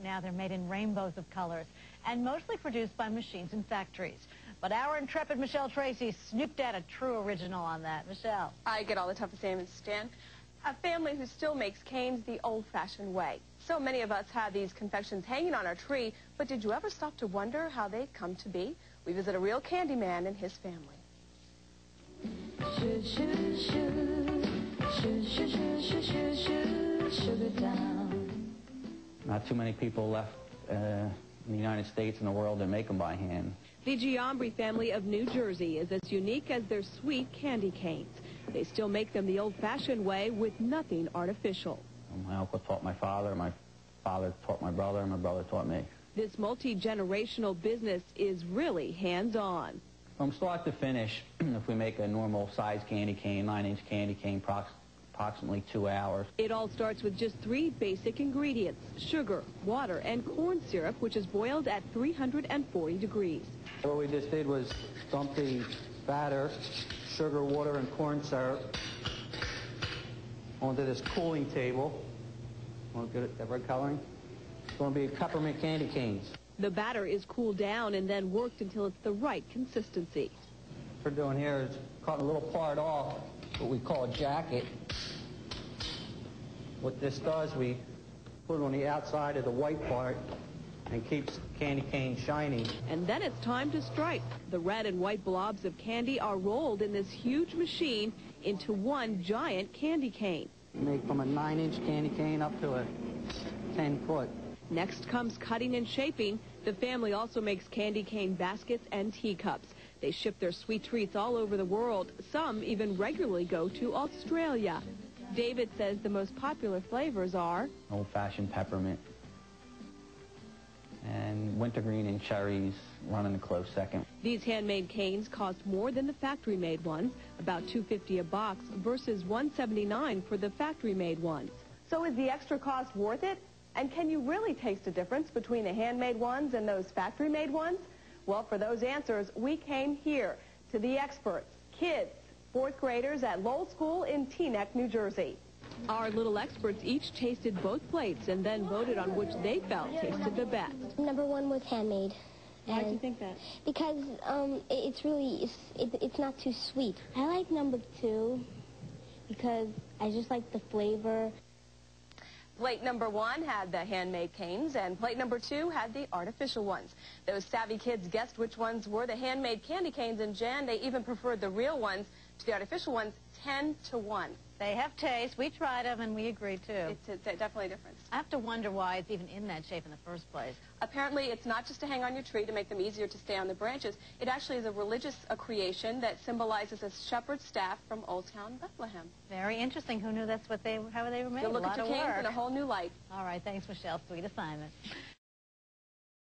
Now they're made in rainbows of colors and mostly produced by machines in factories. But our intrepid Michelle Tracy snooped out a true original on that. Michelle. I get all the toughest assignments, Stan. A family who still makes canes the old-fashioned way. So many of us have these confections hanging on our tree, but did you ever stop to wonder how they come to be? We visit a real candy man and his family. Shoo, shoo, shoo. Shoo, shoo, shoo, shoo, shoo, shoo. Sugar down. Not too many people left in the United States and the world that make them by hand. The Giambri family of New Jersey is as unique as their sweet candy canes. They still make them the old-fashioned way with nothing artificial. My uncle taught my father taught my brother, and my brother taught me. This multi-generational business is really hands-on. From start to finish, if we make a normal size candy cane, 9-inch candy cane, approximately 2 hours. It all starts with just 3 basic ingredients: sugar, water, and corn syrup, which is boiled at 340 degrees. What we just did was dump the batter, sugar, water, and corn syrup onto this cooling table. Want to get that red coloring? It's going to be peppermint candy canes. The batter is cooled down and then worked until it's the right consistency. What we're doing here is cutting a little part off, what we call a jacket. What this does, we put it on the outside of the white part and keeps candy cane shiny. And then it's time to strike. The red and white blobs of candy are rolled in this huge machine into one giant candy cane. Make from a 9-inch candy cane up to a 10-foot. Next comes cutting and shaping. The family also makes candy cane baskets and teacups. They ship their sweet treats all over the world. Some even regularly go to Australia. David says the most popular flavors are old-fashioned peppermint and wintergreen and cherries running a close second. These handmade canes cost more than the factory-made ones, about $2.50 a box versus $1.79 for the factory-made ones. So is the extra cost worth it? And can you really taste a difference between the handmade ones and those factory-made ones? Well, for those answers, we came here to the experts, kids, 4th graders at Lowell School in Teaneck, New Jersey. Our little experts each tasted both plates and then voted on which they felt tasted the best. Number 1 was handmade. Why do you think that? Because it's not too sweet. I like number 2 because I just like the flavor. Plate number 1 had the handmade canes, and plate number 2 had the artificial ones. Those savvy kids guessed which ones were the handmade candy canes, and Jan, they even preferred the real ones to the artificial ones 10-1. They have taste. We tried them, and we agreed, too. It's definitely a difference. I have to wonder why it's even in that shape in the first place. Apparently, it's not just to hang on your tree to make them easier to stay on the branches. It actually is a religious creation that symbolizes a shepherd's staff from Old Town Bethlehem. Very interesting. Who knew that's how they were made? So look at your canes in a whole new light. All right. Thanks, Michelle. Sweet assignment.